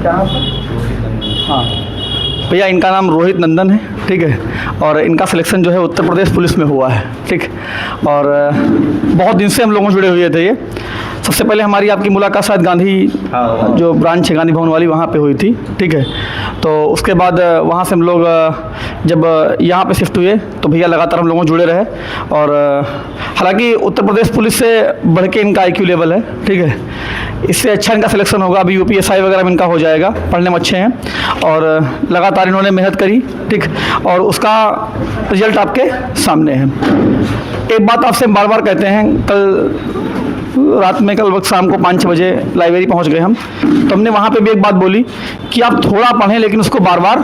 क्या नाम है? हाँ भैया, इनका नाम रोहित नंदन है, ठीक है। और इनका सिलेक्शन जो है उत्तर प्रदेश पुलिस में हुआ है, ठीक। और बहुत दिन से हम लोगों जुड़े हुए थे। ये सबसे पहले हमारी आपकी मुलाकात शायद गांधी जो ब्रांच है गांधी भवन वाली, वहाँ पे हुई थी, ठीक है। तो उसके बाद वहाँ से हम लोग जब यहाँ पे शिफ्ट हुए तो भैया लगातार हम लोगों जुड़े रहे। और हालांकि उत्तर प्रदेश पुलिस से बढ़ के इनका IQ लेवल है, ठीक है। इससे अच्छा इनका सिलेक्शन होगा, अभी UPSI वगैरह में इनका हो जाएगा, पढ़ने में अच्छे हैं और लगातार इन्होंने मेहनत करी, ठीक। और उसका रिजल्ट आपके सामने है। एक बात आपसे बार बार कहते हैं, कल रात में, कल वक्त शाम को 5-6 बजे लाइब्रेरी पहुंच गए हम, तो हमने वहाँ पे भी एक बात बोली कि आप थोड़ा पढ़ें लेकिन उसको बार बार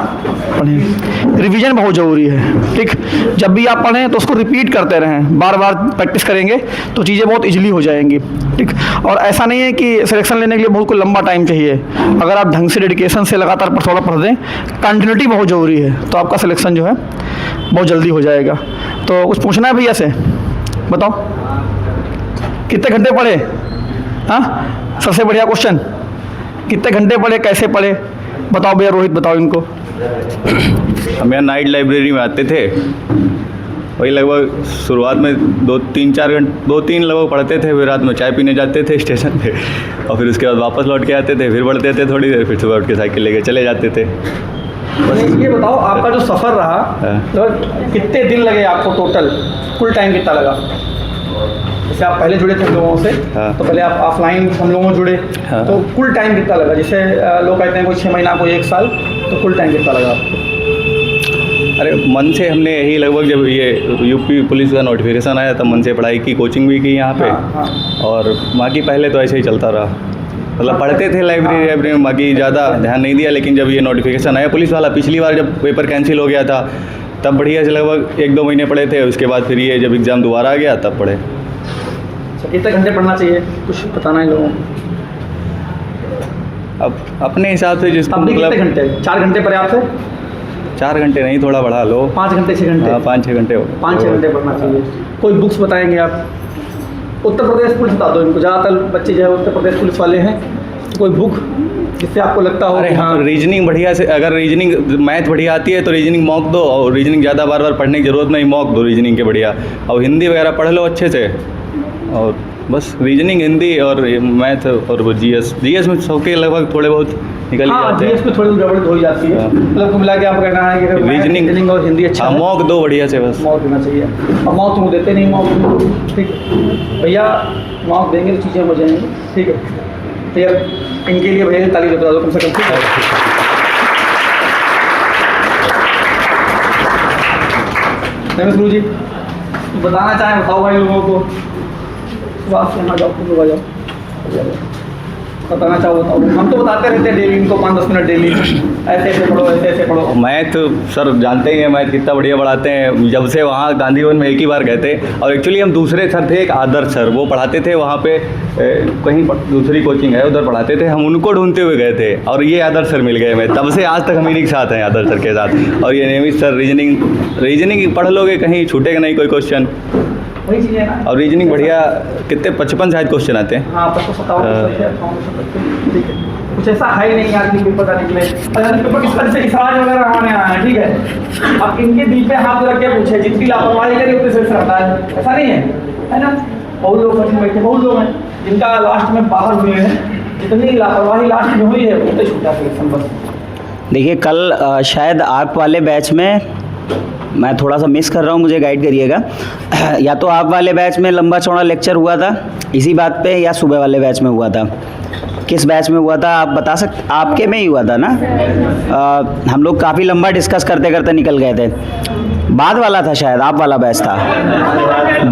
पढ़ें। रिवीजन बहुत ज़रूरी है, ठीक। जब भी आप पढ़ें तो उसको रिपीट करते रहें, बार बार प्रैक्टिस करेंगे तो चीज़ें बहुत ईजिली हो जाएंगी, ठीक। और ऐसा नहीं है कि सिलेक्शन लेने के लिए बहुत कोई लंबा टाइम चाहिए। अगर आप ढंग से डेडिकेशन से लगातार थोड़ा पढ़ दें, कंटिन्यूटी बहुत ज़रूरी है, तो आपका सिलेक्शन जो है बहुत जल्दी हो जाएगा। तो कुछ पूछना है भैया से, बताओ कितने घंटे पढ़े? हाँ, सबसे बढ़िया क्वेश्चन, कितने घंटे पढ़े, कैसे पढ़े, बताओ भैया। रोहित बताओ इनको। हम यहाँ नाइट लाइब्रेरी में आते थे, वही लगभग शुरुआत में 2-3 लगभग पढ़ते थे, फिर रात में चाय पीने जाते थे स्टेशन पे, और फिर उसके बाद वापस लौट के आते थे, फिर पढ़ते थे थोड़ी देर, फिर सुबह उठ के साइकिल लेके चले जाते थे। बस ये बताओ, आपका जो सफ़र रहा तो कितने दिन लगे आपको, टोटल कुल टाइम कितना लगा? जैसे आप पहले जुड़े थे हम लोगों से, तो पहले आप ऑफलाइन हम लोगों जुड़े, तो कुल टाइम कितना लगा? जैसे लोग कहते हैं कोई 6 महीना, कोई 1 साल, तो कुल टाइम कितना लगा आपको? अरे मन से हमने यही लगभग, जब ये UP पुलिस का नोटिफिकेशन आया तब मन से पढ़ाई की, कोचिंग भी की यहाँ पे। और बाकी पहले तो ऐसे ही चलता रहा, मतलब पढ़ते थे लाइब्रेरी में, बाकी ज़्यादा ध्यान नहीं दिया। लेकिन जब ये नोटिफिकेशन आया पुलिस वाला, पिछली बार जब पेपर कैंसिल हो गया था तब बढ़िया से लगभग 1-2 महीने पढ़े थे। उसके बाद फिर ये जब एग्ज़ाम दोबारा आ गया तब पढ़े। कितने घंटे पढ़ना चाहिए, कुछ बताना है लोगों को? अब अपने हिसाब से जिसको मतलब कितने घंटे? 4 घंटे पर्याप्त है? 4 घंटे नहीं, थोड़ा बढ़ा लो। 5 घंटे 6 घंटे? हाँ, 5-6 घंटे। 5-6 घंटे पढ़ना चाहिए। कोई बुक्स बताएंगे आप? उत्तर प्रदेश पुलिस बता दो इनको, ज़्यादातर बच्चे जो है उत्तर प्रदेश पुलिस वाले हैं, तो कोई बुक जिससे आपको लगता हो? अरे हाँ, रीजनिंग बढ़िया से, अगर रीजनिंग मैथ बढ़िया आती है तो रीजनिंग मॉक दो, और रीजनिंग ज़्यादा बार बार पढ़ने की ज़रूरत नहीं, मॉक दो रीजनिंग के बढ़िया। और हिंदी वगैरह पढ़ लो अच्छे से, और बस रीजनिंग, हिंदी और मैथ और वो जीएस में सबके लगभग थोड़े बहुत निकल जाते हैं। जीएस में थोड़ी गड़बड़ी हो जाती है, मतलब मिला के आप कहना है कि रीजनिंग और हिंदी अच्छा, मॉक दो बढ़िया से, बस मॉक देना चाहिए। और मॉक तुम देते नहीं, मॉक ठीक भैया, मॉक देंगे तो चीज़ें हो जाएंगी, ठीक है। तो यार इनके लिए भैया ताली बता दो कम से कम, ठीक है। गुरु जी बताना चाहें, बताओ भाई लोगों को, आप यहाँ जाओ, तुम लोग आ जाओ, बताना चाहो बताओ। हम तो बताते रहते हैं डेली इनको, 5-10 मिनट डेली, ऐसे पढ़ो, ऐसे पढ़ो। मैथ सर जानते ही हैं, मैथ कितना बढ़िया पढ़ाते हैं। जब से वहाँ गांधी भवन में एक ही बार गए थे, और एक्चुअली हम दूसरे सर थे, एक आदर्श सर, वो पढ़ाते थे वहाँ पे, कहीं दूसरी कोचिंग है उधर पढ़ाते थे, हम उनको ढूंढते हुए गए थे, और ये आदर्श सर मिल गए हमें। तब से आज तक हम इन्हीं के साथ हैं, आदर्श सर के साथ। और ये नियमित सर, रीजनिंग पढ़ लोगे कहीं छूटेगा नहीं कोई क्वेश्चन, वही चीज़ है ना। और रीजनिंग बढ़िया, कितने 55 शायद क्वेश्चन आते हैं। हाँ, 55 ठीक है। कुछ ऐसा है ही नहीं यार कि पता निकले, पेपर किस तरह से इसाज वगैरह आने आया है, ठीक है। अब इनके दिल पे हाथ रख के पूछे, जितनी लापरवाही करी उतने से रहता है, ऐसा नहीं है ना। बहुत लोग सच में बैठे, बहुत लोग हैं जिनका लास्ट में बाहर हुए हैं, जितनी लापरवाही लास्ट में हुई है उतने छूटा सिलेक्शन बस। देखिए कल शायद आप वाले बैच में मैं थोड़ा सा मिस कर रहा हूँ, मुझे गाइड करिएगा। या तो आप वाले बैच में लंबा चौड़ा लेक्चर हुआ था इसी बात पे, या सुबह वाले बैच में हुआ था? किस बैच में हुआ था आप बता सकते? आपके में ही हुआ था ना? हम लोग काफ़ी लंबा डिस्कस करते करते निकल गए थे। बाद वाला था शायद, आप वाला बैच था,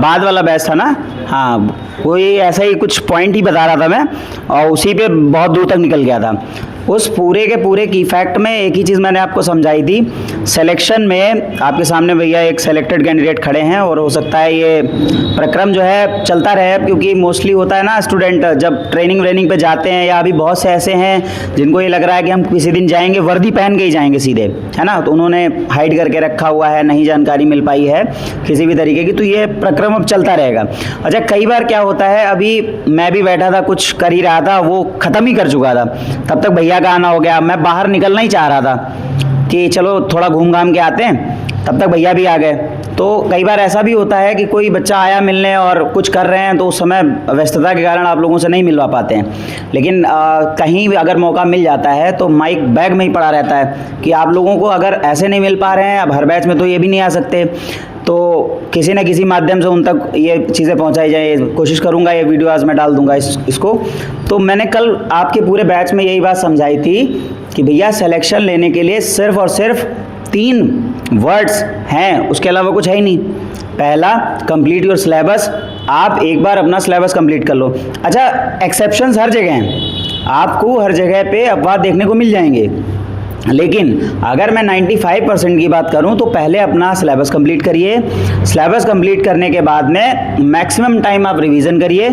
बाद वाला बैच था ना? हाँ, कोई ऐसा ही कुछ पॉइंट ही बता रहा था मैं, और उसी पे बहुत दूर तक निकल गया था। उस पूरे के पूरे की फैक्ट में एक ही चीज़ मैंने आपको समझाई थी। सिलेक्शन में आपके सामने भैया एक सेलेक्टेड कैंडिडेट खड़े हैं, और हो सकता है ये प्रक्रम जो है चलता रहे, क्योंकि मोस्टली होता है ना, स्टूडेंट जब ट्रेनिंग पे जाते हैं, या अभी बहुत से ऐसे हैं जिनको ये लग रहा है कि हम किसी दिन जाएंगे वर्दी पहन के ही जाएंगे सीधे, है ना, तो उन्होंने हाइड करके रखा हुआ है, नहीं जानकारी मिल पाई है किसी भी तरीके की, तो ये प्रक्रम अब चलता रहेगा। अच्छा, अच्छा कई बार क्या होता है, अभी मैं भी बैठा था कुछ कर ही रहा था, वो ख़त्म ही कर चुका था, तब तक भैया का आना हो गया। मैं बाहर निकलना ही चाह रहा था कि चलो थोड़ा घूम घाम के आते हैं, तब तक भैया भी आ गए। तो कई बार ऐसा भी होता है कि कोई बच्चा आया मिलने और कुछ कर रहे हैं तो उस समय व्यस्तता के कारण आप लोगों से नहीं मिलवा पाते हैं, लेकिन कहीं भी अगर मौका मिल जाता है तो माइक बैग में ही पड़ा रहता है कि आप लोगों को अगर ऐसे नहीं मिल पा रहे हैं, अब हर बैच में तो ये भी नहीं आ सकते, तो किसी न किसी माध्यम से उन तक ये चीज़ें पहुंचाई जाए, कोशिश करूंगा। ये वीडियो आज मैं डाल दूंगा इसको। तो मैंने कल आपके पूरे बैच में यही बात समझाई थी कि भैया सिलेक्शन लेने के लिए सिर्फ और सिर्फ 3 वर्ड्स हैं, उसके अलावा कुछ है ही नहीं। पहला, कंप्लीट योर सिलेबस। आप एक बार अपना सिलेबस कंप्लीट कर लो। अच्छा, एक्सेप्शंस हर जगह हैं, आपको हर जगह पे अपवाद देखने को मिल जाएंगे, लेकिन अगर मैं 95% की बात करूं तो पहले अपना सिलेबस कंप्लीट करिए। सिलेबस कंप्लीट करने के बाद में मैक्सिमम टाइम आप रिवीजन करिए,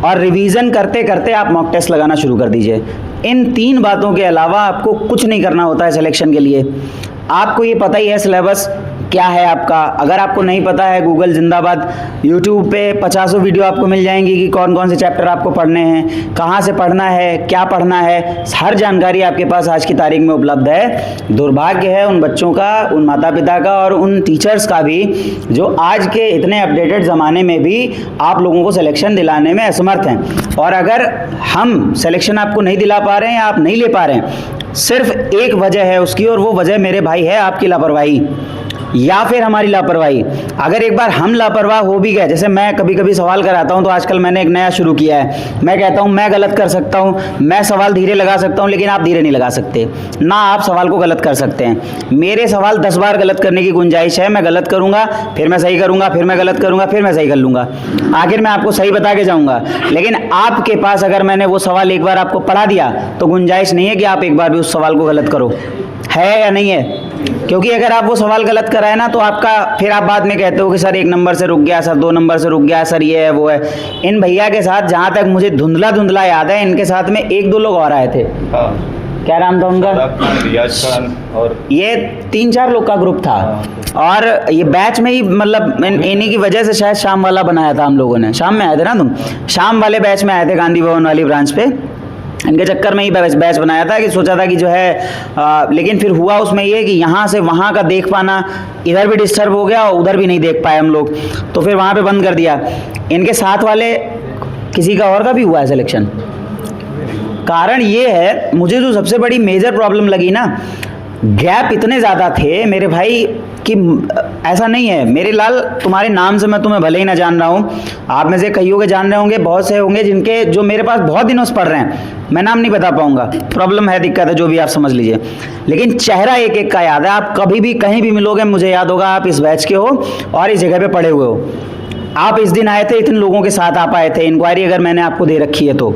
और रिवीजन करते करते आप मॉक टेस्ट लगाना शुरू कर दीजिए। इन 3 बातों के अलावा आपको कुछ नहीं करना होता है सिलेक्शन के लिए। आपको ये पता ही है सिलेबस क्या है आपका। अगर आपको नहीं पता है, गूगल जिंदाबाद, यूट्यूब पे 50 वीडियो आपको मिल जाएंगी कि कौन कौन से चैप्टर आपको पढ़ने हैं, कहाँ से पढ़ना है, क्या पढ़ना है, हर जानकारी आपके पास आज की तारीख में उपलब्ध है। दुर्भाग्य है उन बच्चों का, उन माता पिता का और उन टीचर्स का भी जो आज के इतने अपडेटेड ज़माने में भी आप लोगों को सिलेक्शन दिलाने में असमर्थ हैं। और अगर हम सिलेक्शन आपको नहीं दिला पा रहे हैं, आप नहीं ले पा रहे हैं, सिर्फ एक वजह है उसकी, और वो वजह मेरे भाई है आपकी लापरवाही या फिर हमारी लापरवाही। अगर एक बार हम लापरवाह हो भी गए, जैसे मैं कभी कभी सवाल कराता हूं, तो आजकल मैंने एक नया शुरू किया है, मैं कहता हूं मैं गलत कर सकता हूं, मैं सवाल धीरे लगा सकता हूं, लेकिन आप धीरे नहीं लगा सकते ना, आप सवाल को गलत कर सकते हैं। मेरे सवाल 10 बार गलत करने की गुंजाइश है, मैं गलत करूंगा, फिर मैं सही करूंगा, फिर मैं गलत करूंगा, फिर मैं सही कर लूंगा, आखिर मैं आपको सही बता के जाऊंगा। लेकिन आपके पास अगर मैंने वो सवाल एक बार आपको पढ़ा दिया तो गुंजाइश नहीं है कि आप एक बार भी उस सवाल को गलत करो, है या नहीं है? क्योंकि अगर आप वो सवाल गलत कराए ना, तो आपका फिर आप बाद में कहते हो कि सर 1 नंबर से रुक गया, सर 2 नंबर से रुक गया, सर ये है वो है। इन भैया के साथ जहाँ तक मुझे धुंधला धुंधला याद है, इनके साथ में 1-2 लोग और आए थे। हाँ। क्या नाम था उनका? रियाज खान, और ये 3-4 लोग का ग्रुप था। और ये बैच में ही मतलब इन्हीं की वजह से शायद शाम वाला बनाया था हम लोगों ने। शाम में आए थे ना तुम? शाम वाले बैच में आए थे, गांधी भवन वाली ब्रांच पे। इनके चक्कर में ही बैच बनाया था कि सोचा था कि जो है लेकिन फिर हुआ उसमें ये कि यहाँ से वहाँ का देख पाना, इधर भी डिस्टर्ब हो गया और उधर भी नहीं देख पाए हम लोग, तो फिर वहाँ पे बंद कर दिया। इनके साथ वाले किसी का और का भी हुआ है सिलेक्शन। कारण ये है, मुझे जो सबसे बड़ी मेजर प्रॉब्लम लगी ना, गैप इतने ज़्यादा थे मेरे भाई कि ऐसा नहीं है। मेरे लाल, तुम्हारे नाम से मैं तुम्हें भले ही ना जान रहा हूँ, आप में से कईयों के जान रहे होंगे, बहुत से होंगे जिनके जो मेरे पास बहुत दिनों से पढ़ रहे हैं, मैं नाम नहीं बता पाऊंगा, प्रॉब्लम है, दिक्कत है, जो भी आप समझ लीजिए, लेकिन चेहरा एक एक का याद है। आप कभी भी कहीं भी मिलोगे, मुझे याद होगा आप इस बैच के हो और इस जगह पे पढ़े हुए हो। आप इस दिन आए थे, इतने लोगों के साथ आप आए थे, इंक्वायरी अगर मैंने आपको दे रखी है तो।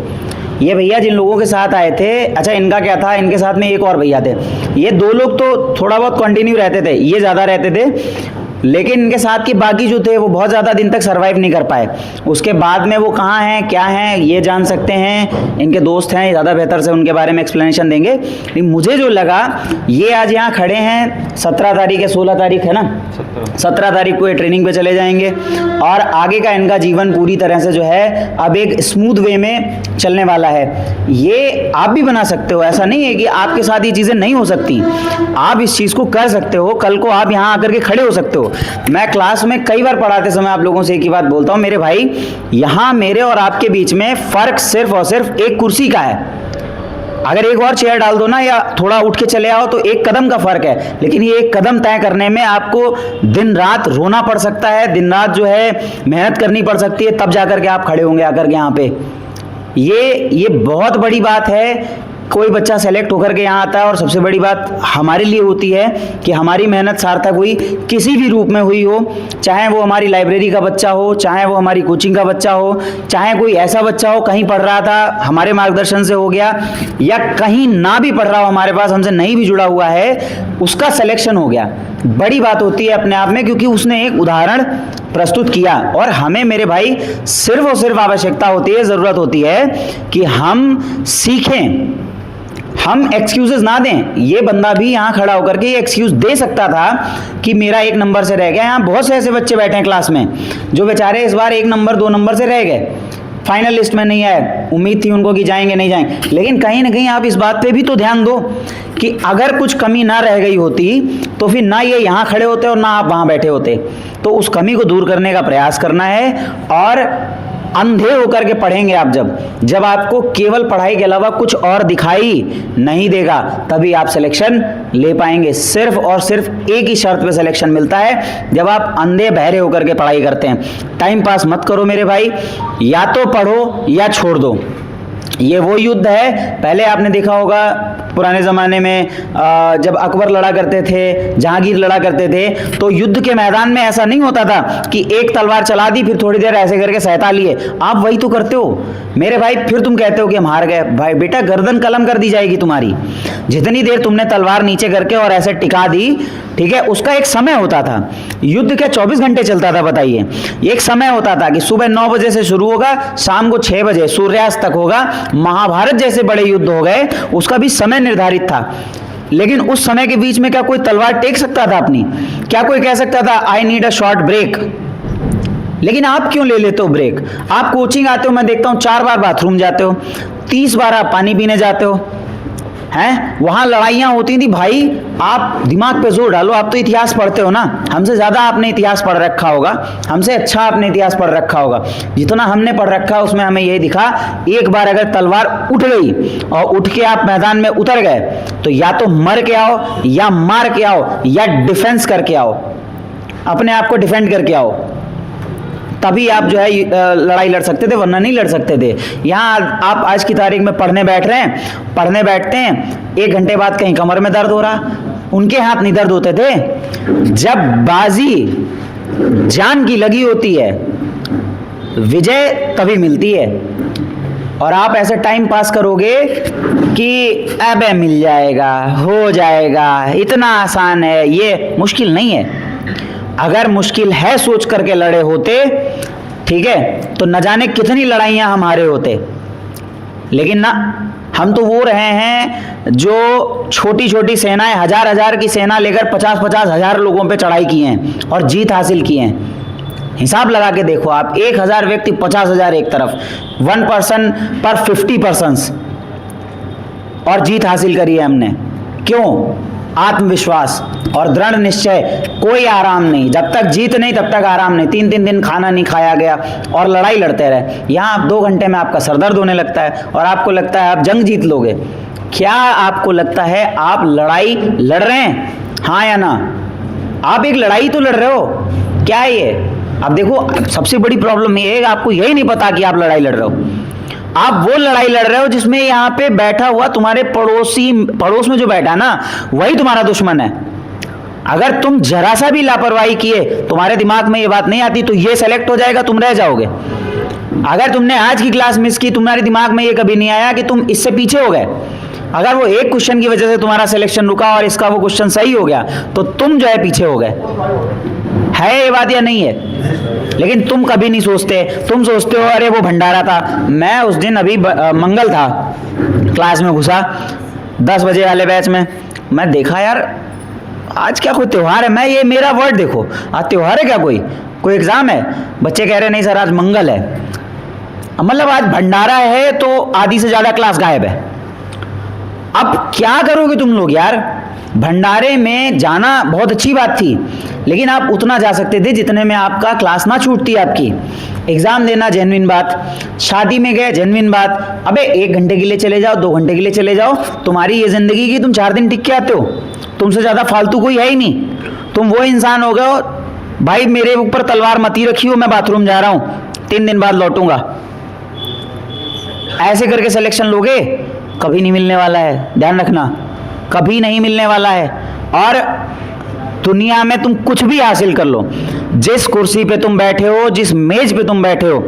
ये भैया जिन लोगों के साथ आए थे, अच्छा इनका क्या था, इनके साथ में एक और भैया थे, ये 2 लोग तो थोड़ा बहुत कंटिन्यू रहते थे, ये ज़्यादा रहते थे, लेकिन इनके साथ के बाकी जो थे वो बहुत ज़्यादा दिन तक सरवाइव नहीं कर पाए। उसके बाद में वो कहाँ हैं, क्या हैं, ये जान सकते हैं, इनके दोस्त हैं, ज़्यादा बेहतर से उनके बारे में एक्सप्लेनेशन देंगे। लेकिन मुझे जो लगा, ये आज यहाँ खड़े हैं, 17 तारीख है, 16 तारीख है ना, 17 तारीख को ये ट्रेनिंग पे चले जाएंगे और आगे का इनका जीवन पूरी तरह से जो है अब एक स्मूथ वे में चलने वाला है। ये आप भी बना सकते हो, ऐसा नहीं है कि आपके साथ ये चीज़ें नहीं हो सकती, आप इस चीज़ को कर सकते हो। कल को आप यहाँ आकर के खड़े हो सकते हो। मैं क्लास में कई बार पढ़ाते समय आप लोगों से एक ही बात बोलता हूँ, मेरे भाई, यहाँ मेरे और आपके बीच में फ़र्क सिर्फ और सिर्फ एक कुर्सी का है। अगर एक और चेयर डाल दो ना, या थोड़ा उठ के चले आओ, तो 1 कदम का फर्क है, लेकिन ये 1 कदम तय करने में आपको दिन रात रोना पड़ सकता है, दिन रात जो है मेहनत करनी पड़ सकती है, तब जाकर के आप खड़े होंगे आकर के यहाँ पे। ये बहुत बड़ी बात है। कोई बच्चा सेलेक्ट होकर के यहाँ आता है और सबसे बड़ी बात हमारे लिए होती है कि हमारी मेहनत सार्थक हुई, किसी भी रूप में हुई हो, चाहे वो हमारी लाइब्रेरी का बच्चा हो, चाहे वो हमारी कोचिंग का बच्चा हो, चाहे कोई ऐसा बच्चा हो कहीं पढ़ रहा था, हमारे मार्गदर्शन से हो गया, या कहीं ना भी पढ़ रहा हो, हमारे पास हमसे नहीं भी जुड़ा हुआ है, उसका सिलेक्शन हो गया। बड़ी बात होती है अपने आप में, क्योंकि उसने एक उदाहरण प्रस्तुत किया। और हमें मेरे भाई सिर्फ और सिर्फ आवश्यकता होती है, ज़रूरत होती है कि हम सीखें, हम एक्सक्यूजेस ना दें। ये बंदा भी यहाँ खड़ा होकर के ये एक्सक्यूज दे सकता था कि मेरा 1 नंबर से रह गया। यहाँ बहुत से ऐसे बच्चे बैठे हैं क्लास में जो बेचारे इस बार 1 नंबर 2 नंबर से रह गए, फाइनल लिस्ट में नहीं आए। उम्मीद थी उनको कि जाएंगे नहीं जाएंगे, लेकिन कहीं ना कहीं आप इस बात पे भी तो ध्यान दो कि अगर कुछ कमी ना रह गई होती तो फिर ना ये यहाँ खड़े होते और ना आप वहाँ बैठे होते। तो उस कमी को दूर करने का प्रयास करना है और अंधे होकर के पढ़ेंगे आप। जब आपको केवल पढ़ाई के अलावा कुछ और दिखाई नहीं देगा तभी आप सिलेक्शन ले पाएंगे। सिर्फ और सिर्फ एक ही शर्त पे सिलेक्शन मिलता है, जब आप अंधे बहरे होकर के पढ़ाई करते हैं। टाइम पास मत करो मेरे भाई, या तो पढ़ो या छोड़ दो। ये वो युद्ध है, पहले आपने देखा होगा पुराने ज़माने में जब अकबर लड़ा करते थे, जहांगीर लड़ा करते थे, तो युद्ध के मैदान में ऐसा नहीं होता था कि एक तलवार चला दी फिर थोड़ी देर ऐसे करके सहता लिए। आप वही तो करते हो मेरे भाई, फिर तुम कहते हो कि हम हार गए। भाई बेटा गर्दन कलम कर दी जाएगी तुम्हारी। जितनी देर तुमने तलवार नीचे करके और ऐसे टिका दी, ठीक है, उसका एक समय होता था। युद्ध क्या 24 घंटे चलता था बताइए? एक समय होता था कि सुबह 9 बजे से शुरू होगा, शाम को 6 बजे सूर्यास्त तक होगा। महाभारत जैसे बड़े युद्ध हो गए, उसका भी समय निर्धारित था। लेकिन उस समय के बीच में क्या कोई तलवार टेक सकता था अपनी? क्या कोई कह सकता था I need a short break? लेकिन आप क्यों ले लेते हो ब्रेक? आप कोचिंग आते हो, मैं देखता हूं 4 बार बाथरूम जाते हो, 30 बार आप पानी पीने जाते हो, हैं? वहां लड़ाइयां होती थी भाई। आप दिमाग पे जोर डालो, आप तो इतिहास पढ़ते हो ना, हमसे ज्यादा आपने इतिहास पढ़ रखा होगा, हमसे अच्छा आपने इतिहास पढ़ रखा होगा। जितना हमने पढ़ रखा उसमें हमें यही दिखा, एक बार अगर तलवार उठ गई और उठ के आप मैदान में उतर गए तो या तो मर के आओ या मार के आओ या डिफेंस करके आओ, अपने आप को डिफेंड करके आओ, तभी आप जो है लड़ाई लड़ सकते थे, वरना नहीं लड़ सकते थे। यहाँ आप आज की तारीख में पढ़ने बैठ रहे हैं, पढ़ने बैठते हैं, 1 घंटे बाद कहीं कमर में दर्द हो रहा। उनके हाथ नहीं दर्द होते थे? जब बाजी जान की लगी होती है, विजय तभी मिलती है। और आप ऐसे टाइम पास करोगे कि अबे मिल जाएगा, हो जाएगा, इतना आसान है। ये मुश्किल नहीं है। अगर मुश्किल है सोच करके लड़े होते, ठीक है, तो न जाने कितनी लड़ाइयां हम हारे होते। लेकिन ना, हम तो वो रहे हैं जो छोटी छोटी सेनाएं, 1000 की सेना लेकर 50 हजार लोगों पे चढ़ाई की हैं और जीत हासिल की हैं। हिसाब लगा के देखो आप, 1000 व्यक्ति 50,000 एक तरफ, 1% पर 50 पर्सन्स, और जीत हासिल करी है हमने। क्यों? आत्मविश्वास और दृढ़ निश्चय। कोई आराम नहीं, जब तक जीत नहीं तब तक आराम नहीं। 3 दिन खाना नहीं खाया गया और लड़ाई लड़ते रहे। यहाँ आप 2 घंटे में आपका सर दर्द होने लगता है और आपको लगता है आप जंग जीत लोगे। क्या आपको लगता है आप लड़ाई लड़ रहे हैं? हाँ या ना? आप एक लड़ाई तो लड़ रहे हो। क्या है ये? अब देखो, सबसे बड़ी प्रॉब्लम ये है, आपको यही नहीं पता कि आप लड़ाई लड़ रहे हो। आप वो लड़ाई लड़ रहे हो जिसमें यहाँ पे बैठा हुआ तुम्हारे पड़ोस में जो बैठा ना, वही तुम्हारा दुश्मन है। अगर तुम जरा सा भी लापरवाही किए, तुम्हारे दिमाग में ये बात नहीं आती, तो ये सेलेक्ट हो जाएगा, तुम रह जाओगे। अगर तुमने आज की क्लास मिस की, तुम्हारे दिमाग में ये कभी नहीं आया कि तुम इससे पीछे हो गए। अगर वो एक क्वेश्चन की वजह से तुम्हारा सिलेक्शन रुका और इसका वो क्वेश्चन सही हो गया, तो तुम जो है पीछे हो गए। है ये बात या नहीं है? लेकिन तुम कभी नहीं सोचते। तुम सोचते हो अरे वो भंडारा था। मैं उस दिन अभी मंगल था, क्लास में घुसा 10 बजे वाले बैच में, मैं देखा यार आज क्या कोई त्यौहार है? मैं ये मेरा वर्ड देखो, आज त्यौहार है क्या? कोई एग्जाम है? बच्चे कह रहे नहीं सर आज मंगल है। मतलब आज भंडारा है तो आधी से ज्यादा क्लास गायब है। अब क्या करोगे तुम लोग यार? भंडारे में जाना बहुत अच्छी बात थी, लेकिन आप उतना जा सकते थे जितने में आपका क्लास ना छूटती आपकी। एग्जाम देना जेन्युइन बात, शादी में गए जेन्युइन बात। अबे 1 घंटे के लिए चले जाओ, 2 घंटे के लिए चले जाओ, तुम्हारी ये जिंदगी की तुम 4 दिन टिक के आते हो। तुमसे ज्यादा फालतू कोई है ही नहीं। तुम वो इंसान हो गए हो, भाई मेरे ऊपर तलवार मत ही रखी हो, मैं बाथरूम जा रहा हूं, 3 दिन बाद लौटूंगा। ऐसे करके सिलेक्शन लोगे? कभी नहीं मिलने वाला है, ध्यान रखना, कभी नहीं मिलने वाला है। और दुनिया में तुम कुछ भी हासिल कर लो, जिस कुर्सी पे तुम बैठे हो, जिस मेज पे तुम बैठे हो,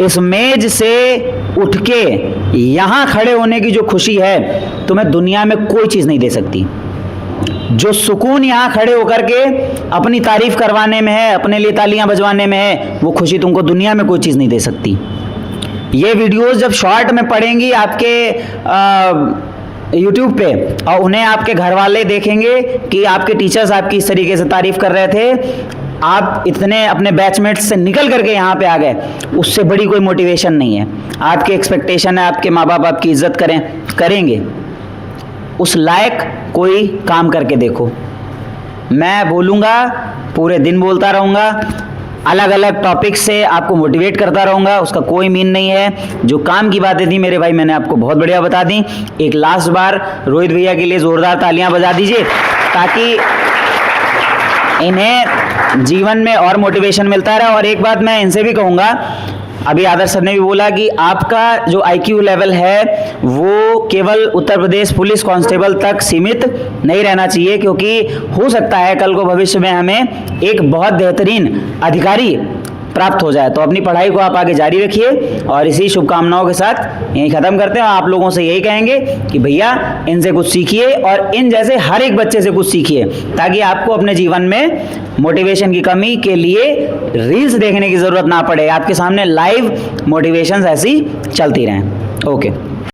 इस मेज से उठ के यहां खड़े होने की जो खुशी है, तुम्हें दुनिया में कोई चीज नहीं दे सकती। जो सुकून यहां खड़े होकर के अपनी तारीफ करवाने में है, अपने लिए तालियां बजवाने में है, वो खुशी तुमको दुनिया में कोई चीज नहीं दे सकती। ये वीडियोस जब शॉर्ट में पड़ेंगी आपके यूट्यूब पे और उन्हें आपके घर वाले देखेंगे कि आपके टीचर्स आपकी इस तरीके से तारीफ कर रहे थे, आप इतने अपने बैचमेट्स से निकल करके यहाँ पे आ गए, उससे बड़ी कोई मोटिवेशन नहीं है। आपकी एक्सपेक्टेशन है आपके माँ बाप आपकी इज्जत करेंगे, उस लायक कोई काम करके देखो। मैं बोलूँगा, पूरे दिन बोलता रहूँगा, अलग अलग टॉपिक से आपको मोटिवेट करता रहूँगा, उसका कोई मीन नहीं है। जो काम की बातें थी मेरे भाई मैंने आपको बहुत बढ़िया बता दी। एक लास्ट बार रोहित भैया के लिए ज़ोरदार तालियां बजा दीजिए ताकि इन्हें जीवन में और मोटिवेशन मिलता रहे। और एक बात मैं इनसे भी कहूँगा, अभी आदर्श सर ने भी बोला कि आपका जो IQ लेवल है वो केवल उत्तर प्रदेश पुलिस कांस्टेबल तक सीमित नहीं रहना चाहिए, क्योंकि हो सकता है कल को भविष्य में हमें एक बहुत बेहतरीन अधिकारी प्राप्त हो जाए। तो अपनी पढ़ाई को आप आगे जारी रखिए और इसी शुभकामनाओं के साथ यहीं ख़त्म करते हैं। आप लोगों से यही कहेंगे कि भैया इनसे कुछ सीखिए और इन जैसे हर एक बच्चे से कुछ सीखिए, ताकि आपको अपने जीवन में मोटिवेशन की कमी के लिए रील्स देखने की ज़रूरत ना पड़े, आपके सामने लाइव मोटिवेशंस ऐसी चलती रहें। ओके।